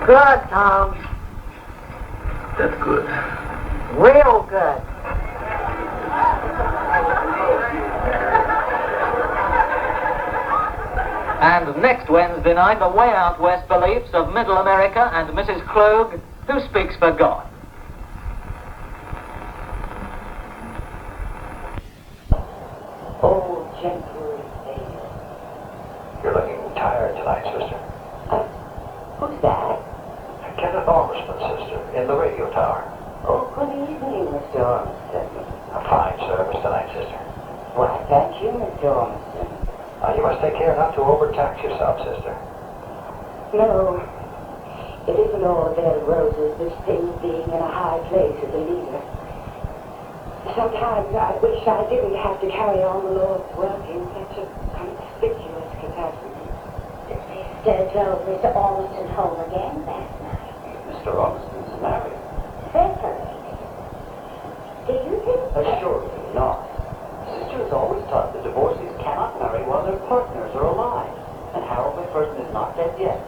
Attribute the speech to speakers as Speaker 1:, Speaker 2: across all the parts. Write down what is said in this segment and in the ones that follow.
Speaker 1: Good, Tom.
Speaker 2: That's good.
Speaker 1: Real good.
Speaker 3: And next Wednesday night, the Way Out West beliefs of Middle America and Mrs. Klug, who speaks for God.
Speaker 4: Oh, gentle Savior.
Speaker 2: You're looking tired tonight, sister.
Speaker 4: Who's that?
Speaker 2: Kenneth Ormsman, sister, in the radio tower.
Speaker 4: Oh, good evening, Mr. Ormston.
Speaker 2: A fine service tonight, sister.
Speaker 4: Why, thank you, Mr. Ormston.
Speaker 2: Now, you must take care not to overtax yourself, sister.
Speaker 4: No, it isn't all dead roses, this thing being in a high place as a leader. Sometimes I wish I didn't have to carry on the Lord's work in such a conspicuous capacity.
Speaker 5: Instead drove Mr. Ormston home again last night.
Speaker 2: Mr. Ormston's married.
Speaker 5: Separated. Do you think?
Speaker 2: Assuredly not. Sister has always taught that divorcees cannot marry while their partners are alive. And Harold McPherson is not dead yet.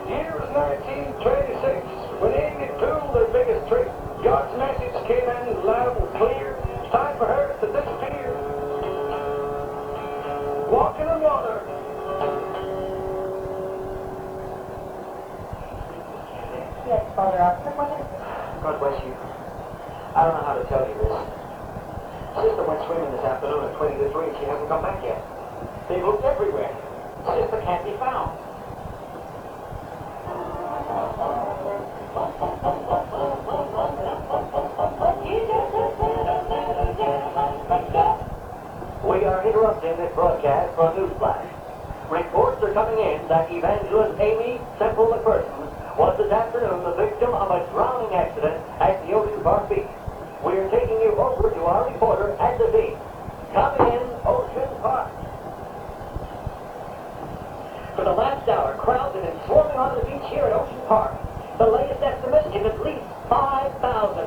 Speaker 6: Year was 1926, when Amy pulled her biggest trick. God's message came in loud and clear. It's time for her to disappear. Walking on water.
Speaker 5: Yes, Father Austin.
Speaker 2: God bless you. I don't know how to tell you this. Sister went swimming this afternoon at 20 to 3 and she hasn't come back yet. They've looked everywhere. Sister can't be found. We are interrupting this broadcast for a news flash. Reports are coming in that evangelist Amy Semple McPherson was this afternoon the victim of a drowning accident at the Ocean Park Beach. We are taking you over to our reporter at the scene. Come in, Ocean Park. For the last hour, crowds have been swarming onto the beach here at Ocean Park. The latest estimate is at least 5,000.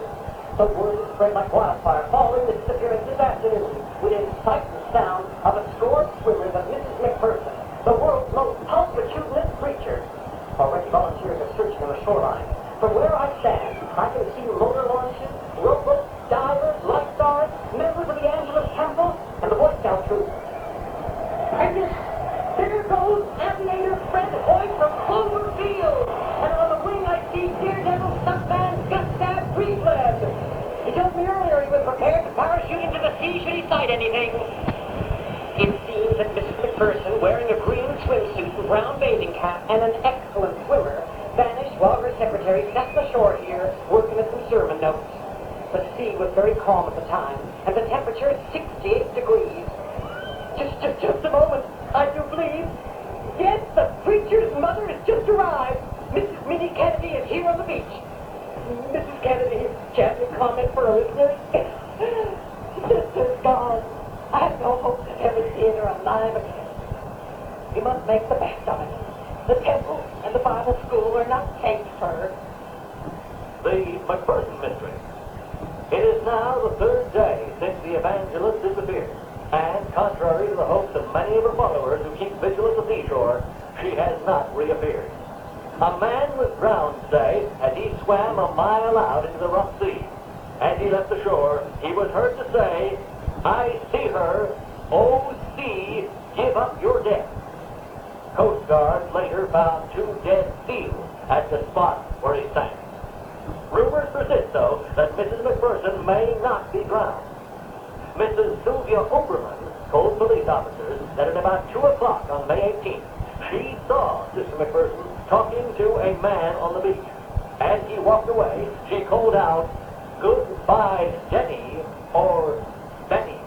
Speaker 2: The word has spread like wildfire following the disappearance this afternoon, within sight and sound of a score of swimmers of Mrs. McPherson, the world's most pulchritudinous creature. Already volunteers are searching on the shoreline. From where I stand, I can see motor launches, rowboats, divers, lifeguards, members of the Angelus Temple, and the Boy Scout troop. And there goes Aviator Fred Hoy from Cloverfield. And on the wing I see Daredevil stuntman Gustav Friedland. He told me earlier he was prepared to parachute into the sea should he sight anything. It seems that Mrs. McPherson, wearing a green swimsuit and brown bathing cap and an excellent swimmer, vanished while her secretary sat on the shore here working at some sermon notes. The sea was very calm at the time, and the temperature is 68 degrees. Just a moment. I do believe. Yes, the preacher's mother has just arrived. Mrs. Minnie Kennedy is here on the beach. Mrs. Kennedy, can you comment for our listeners? Sister's gone. I have no hope of ever seeing her alive again. We must make the best of it. The temple and the Bible school are not safe for her. The McPherson mystery. It is now the third day since the evangelist disappeared. And contrary to the hopes of many of her followers who keep vigil at the seashore, she has not reappeared. A man was drowned today as he swam a mile out into the rough sea. As he left the shore, he was heard to say, "I see her, oh sea, give up your dead." Coast Guard later found 2 dead seals at the spot where he sank. Rumors persist, though, that Mrs. McPherson may not be drowned. Mrs. Sylvia Oberman told police officers that at about 2 o'clock on May 18th, she saw Sister McPherson talking to a man on the beach. As he walked away, she called out, "Goodbye, Jenny," or Benny.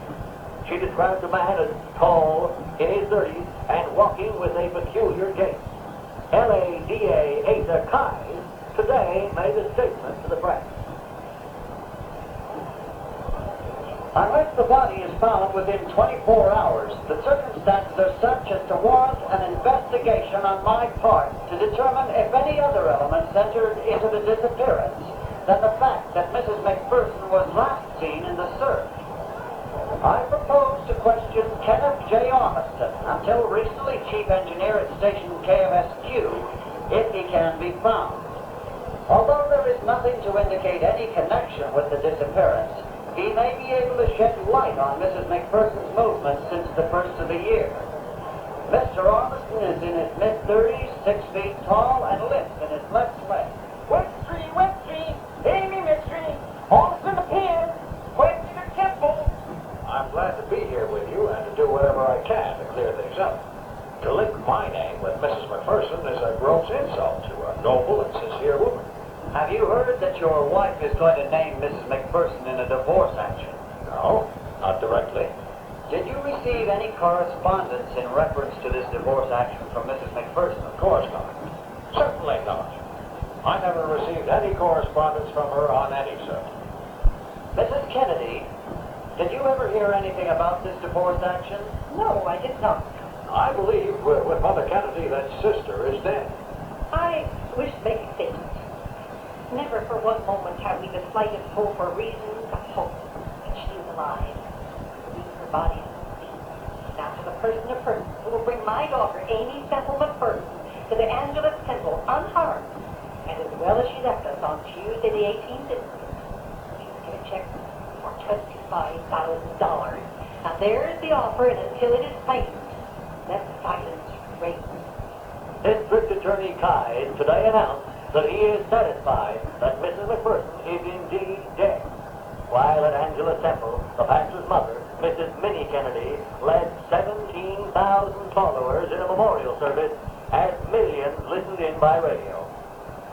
Speaker 2: She described the man as tall, in his 30s, and walking with a peculiar gait. LADA Asa Kais today made a statement to the press.
Speaker 7: Unless the body is found within 24 hours, the circumstances are such as to warrant an investigation on my part to determine if any other elements entered into the disappearance than the fact that Mrs. McPherson was last seen in the surf. I propose to question Kenneth J. Ormiston, until recently chief engineer at station KMSQ, if he can be found. Although there is nothing to indicate any connection with the disappearance, he may be able to shed light on Mrs. McPherson's movements since the first of the year. Mr. Ormiston is in his mid-30s, 6 feet tall, and limp in his left leg.
Speaker 2: West Street, Amy Mystery, Ormiston appears, West to Temple.
Speaker 6: I'm glad to be here with you and to do whatever I can to clear things up. To link my name with Mrs. McPherson is a gross insult to a noble and sincere woman.
Speaker 7: Have you heard that your wife is going to name Mrs. McPherson in a divorce action?
Speaker 6: No, not directly.
Speaker 7: Did you receive any correspondence in reference to this divorce action from Mrs. McPherson?
Speaker 6: Of course not. Certainly not. I never received any correspondence from her on any subject.
Speaker 7: Mrs. Kennedy, did you ever hear anything about this divorce action?
Speaker 2: No, I did not.
Speaker 6: I believe with Mother Kennedy that sister is dead.
Speaker 2: I wish to make a statement. Never for one moment have we the slightest hope or reason to hope that she is alive. Leave her body in the sea. Now to the person of persons who will bring my daughter, Amy Cecil McPherson, to the Angelus Temple unharmed, and as well as she left us on Tuesday the 18th, she's going to check for $25,000. Now there's the offer, and until it is claimed, let silence reign.
Speaker 7: District Attorney Kide today announced that he is satisfied that Mrs. McPherson is indeed dead. While at Angela Temple, the pastor's mother, Mrs. Minnie Kennedy, led 17,000 followers in a memorial service as millions listened in by radio.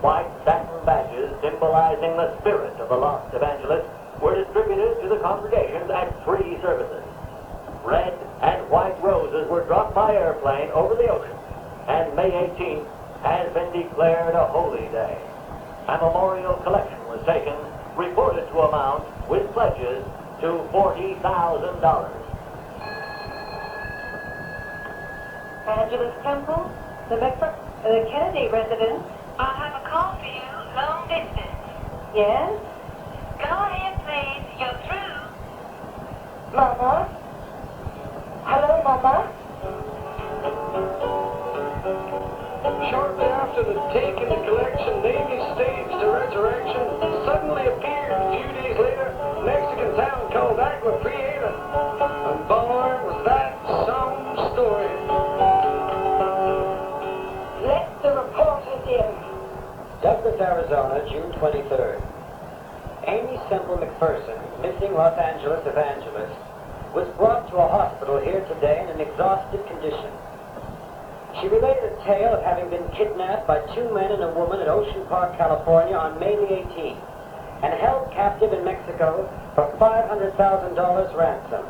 Speaker 7: White satin badges symbolizing the spirit of the lost evangelist were distributed to the congregations at 3 services. Red and white roses were dropped by airplane over the ocean, and May 18th has been declared a holy day. A memorial collection was taken, reported to amount, with pledges, to $40,000.
Speaker 2: Angelus Temple, the Kennedy residence.
Speaker 8: I have a call for you, long distance.
Speaker 2: Yes?
Speaker 8: Go ahead, please. You're through.
Speaker 2: Mama? Hello, Mama?
Speaker 6: Shortly after the take and the collection, Navy staged a resurrection, suddenly appeared a few days later, Mexican town called Aqua Prieta. And boy, was that some story.
Speaker 2: Let the reporters in.
Speaker 7: Douglas, Arizona, June 23rd. Amy Semple McPherson, missing Los Angeles evangelist, was brought to a hospital here today in an exhausted condition. She related a tale of having been kidnapped by 2 men and a woman at Ocean Park, California on May the 18th and held captive in Mexico for $500,000 ransom.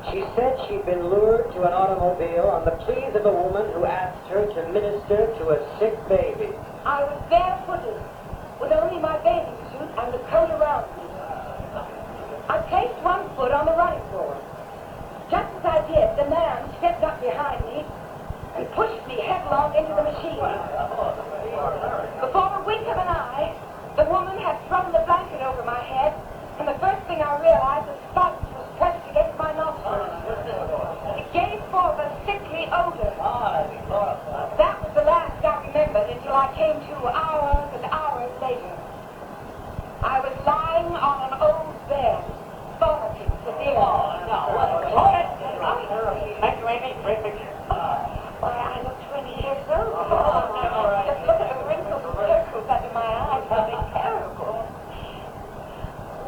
Speaker 7: She said she'd been lured to an automobile on the pleas of a woman who asked her to minister to a sick baby.
Speaker 2: I was barefooted, with only my bathing suit and the coat around me. I placed one foot on the running board. Just as I did, the man stepped up behind me and pushed me headlong into the machine. Before a wink of an eye, the woman had thrown the blanket over my head, and the first thing I realized, the sponge was pressed against my nostrils. It gave forth a sickly odor. That was the last I remembered until I came to hours and hours later. I was lying on an old bed, vomiting severely.
Speaker 7: Thank you, Amy. Great picture.
Speaker 2: Why, I look 20 years old. Just look at the wrinkles and circles under my eyes. They're terrible.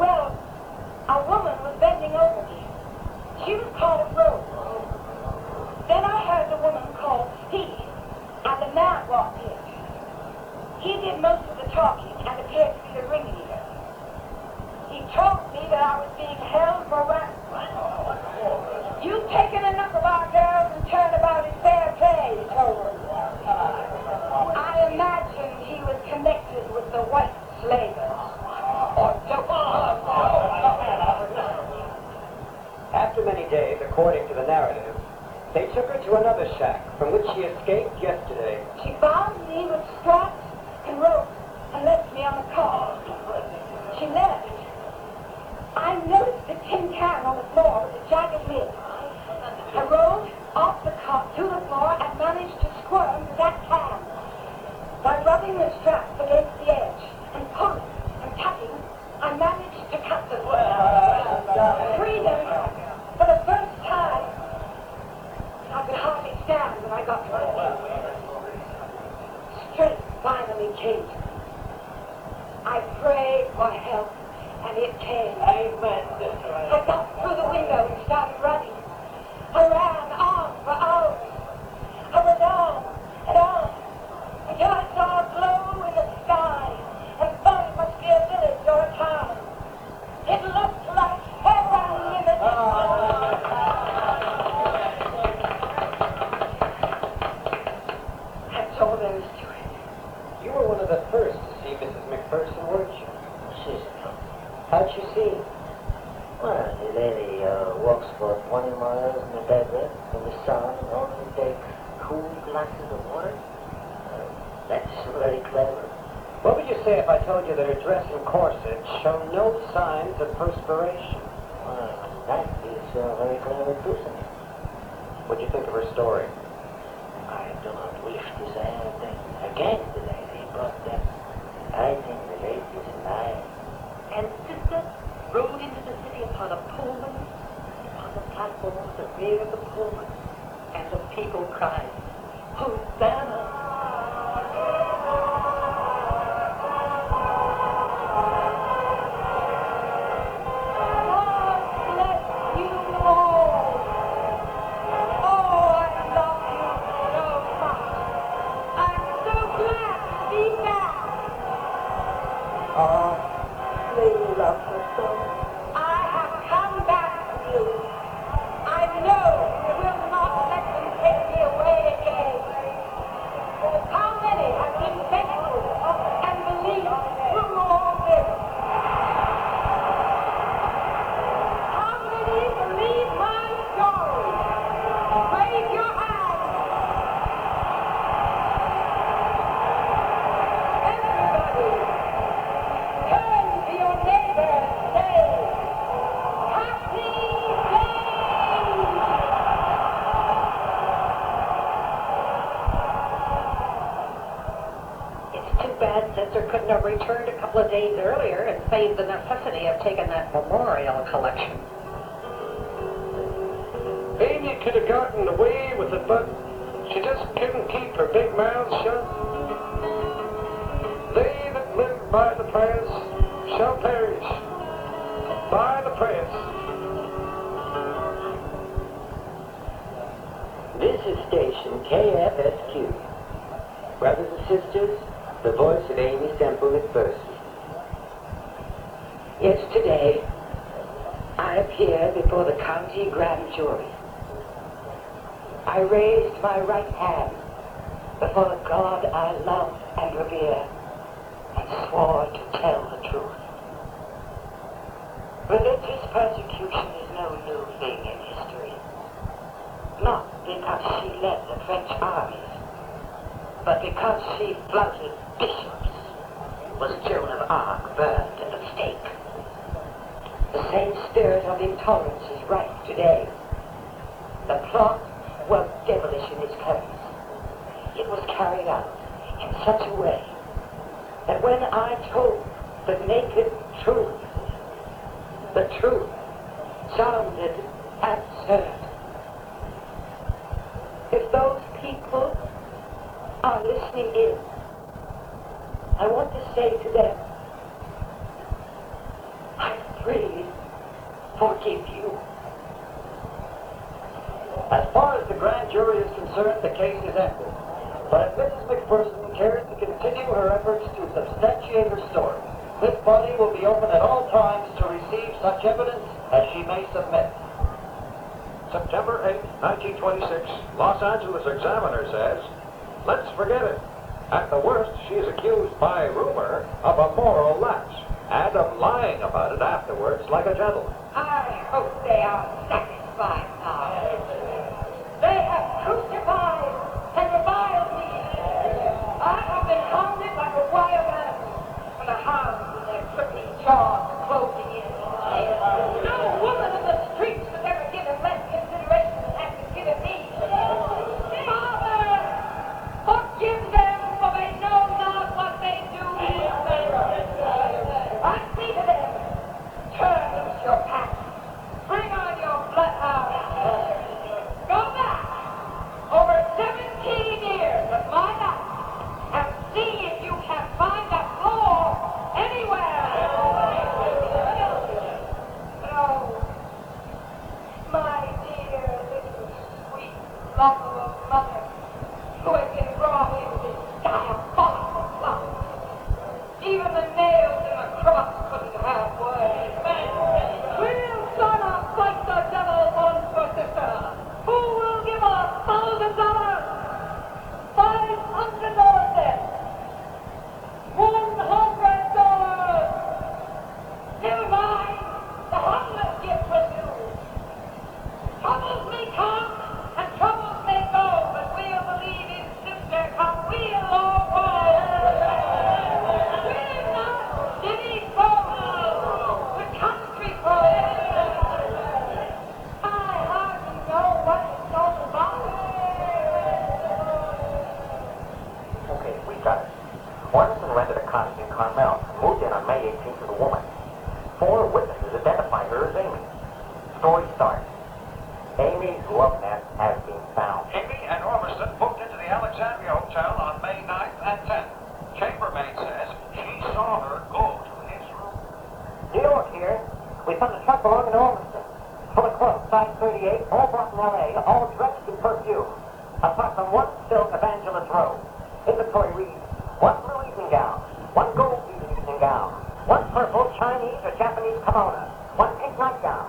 Speaker 2: Well, a woman was bending over me. She was called Rose. Then I heard the woman called Steve, and the man walked in. He did most of the talking and appeared to be the ringleader. He told me that I was being held for ransom. You've taken enough of our girls and turned about in fair play, he told them. I imagined he was connected with the white slavers.
Speaker 7: After many days, according to the narrative, they took her to another shack from which she escaped yesterday.
Speaker 2: She bound me with straps and ropes and left me on the car. She left. I noticed the tin can on the floor with the jagged lid.
Speaker 4: I rolled off the cot to the floor and managed to squirm to that can. By rubbing the straps against the edge and pulling and tugging, I managed to cut the freedom for the first time. I could hardly stand when I got to my feet. Strength finally came to me. I prayed for help, and it came.
Speaker 2: Amen.
Speaker 4: I got through the window and started running. I ran on for hours. I went on and on until I saw a glow in the sky and thought it must be a village or a town. It looked like heaven in the distance. That's all there is to it.
Speaker 7: You were one of the first to see Mrs. McPherson, weren't you? How'd you see her?
Speaker 1: Well, the lady walks for 20 miles in the desert in the sun and only takes cool glasses of water. That's very clever.
Speaker 7: What would you say if I told you that her dress and corset show no signs of perspiration?
Speaker 1: Well, that is very clever too, sir.
Speaker 7: What'd you think of her story?
Speaker 1: I do not wish to say anything against the lady, but I think the lady is lying.
Speaker 2: And Sister rode into the city upon a Pullman, upon the platform at the rear of the Pullman, and the people cried, Hosanna! Sister couldn't have returned a couple of days earlier and saved the necessity of taking that memorial collection.
Speaker 6: Amy could have gotten away with it, but she just couldn't keep her big mouth shut. They that live by the press shall perish by the press.
Speaker 9: This is station KFSQ. Brothers and sisters, the voice of Amy Semple McPherson.
Speaker 4: Yesterday, I appeared before the county grand jury. I raised my right hand before the God I love and revere and swore to tell the truth. Religious persecution is no new thing in history. Not because she led the French armies, but because she flouted bishops, was Joan of Arc burned at the stake. The same spirit of intolerance is rife today. The plot was devilish in its cleverness. It was carried out in such a way that when I told the naked truth, the truth sounded absurd. If those people are listening in, I want to say to them, I freely forgive you.
Speaker 7: As far as the grand jury is concerned, the case is ended. But if Mrs. McPherson cares to continue her efforts to substantiate her story, this body will be open at all times to receive such evidence as she may submit.
Speaker 6: September 8, 1926, Los Angeles Examiner says, let's forget it. At the worst, she is accused by rumor of a moral lapse and of lying about it afterwards like a gentleman.
Speaker 4: I hope they are satisfied now. They have crucified and reviled me. I have been hounded like a wild animal when the hounds with their dripping jaws closing in. No woman in the streets has ever given less consideration than that
Speaker 2: love of a mother who had been brought into this diabolical plot. Even the nails in the cross couldn't have words. We'll start a fight the devil once for sister. Who will give $1,000? $500 then. $100. Never mind. The harmless gift was you. Troubles may come and troubles may go, but we'll believe in sister come we'll all go. We're not city folk. We're country folk. I hardly know what it's all about.
Speaker 10: Okay, we got it. Ormston rented a cottage in Carmel, moved in on May 18th with a woman. 4 witnesses identified her as Amy. Story starts. Amy's love nest has been found.
Speaker 6: Amy and Ormiston booked into the Alexandria Hotel on May 9th and 10th. Chambermaid says she saw her go to his room.
Speaker 10: New York here. We found a truck belonging to Ormston. Full of clothes, size 38, all brought from L.A., all dressed in perfume. Apart from 1 silk evangelist robe. Inventory reads, 1 blue evening gown, 1 gold evening gown, 1 purple Chinese or Japanese kimono, 1 pink nightgown,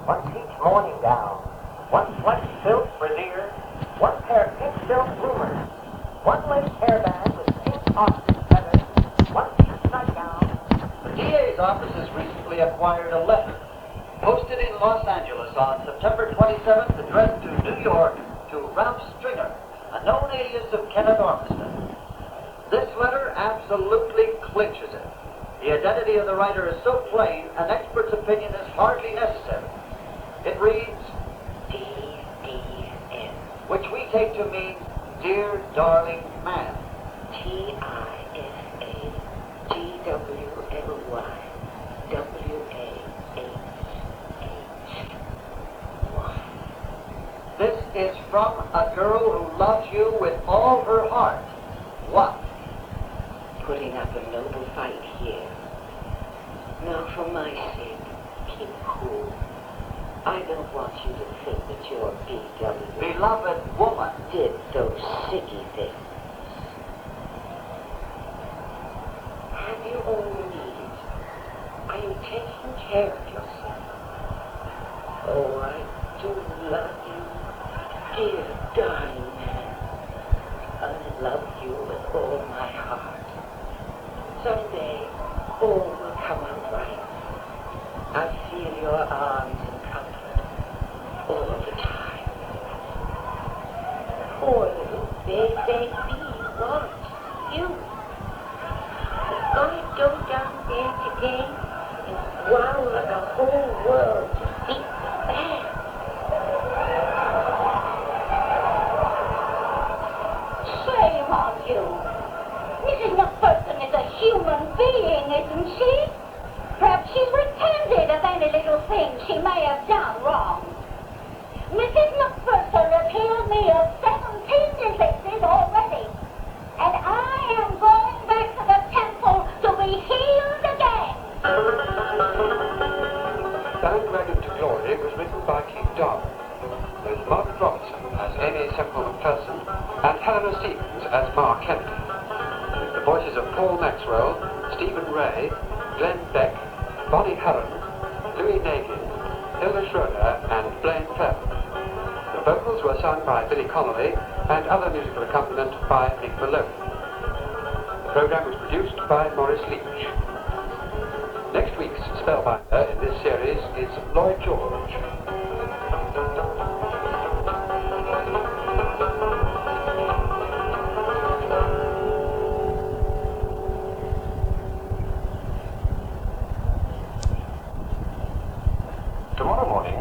Speaker 10: 1 peach morning gown, 1 sweat silk brassiere, 1 pair of pink silk bloomers, 1 lace hairband with pink ostrich feathers, 1 peach nightgown.
Speaker 7: The DA's office has recently acquired a letter posted in Los Angeles on September 27th, addressed to New York to Ralph Stringer, a known alias of Kenneth Ormiston. This letter absolutely clinches it. The identity of the writer is so plain, an expert's opinion is hardly necessary. It reads,
Speaker 4: D-D-N.
Speaker 7: which we take to mean, Dear Darling Man.
Speaker 4: T-I-S-A-G-W-L-Y-W-A-H-Y.
Speaker 7: This is from a girl who loves you with all her heart. What?
Speaker 4: Putting up a noble fight here. Now for my sake, keep cool. I don't want you to think that your B.W.
Speaker 7: Beloved woman.
Speaker 4: did those sicky things. Have you all you need? Are you taking care of yourself? Oh, I do love you, dear darling man. I love you with all my heart. Someday, all will come out right. I feel your arms and comfort all the time. Poor little baby wants you. He's gonna go down there today and growl at the whole world to beat the band.
Speaker 5: Shame on you. Mrs. McPherson is a human being, isn't she? Perhaps she's repented of any little thing she may have done wrong. Mrs. McPherson has healed me of 17 diseases already, and I am going back to the temple to be healed again.
Speaker 6: Bandwagon to Glory was written by Keith Darby, with Margaret Robertson as Amy Semple McPherson and Helena Stevens as Ma Kennedy. The voices of Paul Maxwell, Stephen Ray, Glenn Beck, Bonnie Herron, Louis Nagin, Hilda Schroeder, and Blaine Feather. The vocals were sung by Billy Connolly and other musical accompaniment by Nick Maloney. The program was produced by Maurice Leach. Next week's spellbinder in this series is Lloyd George. Tomorrow morning,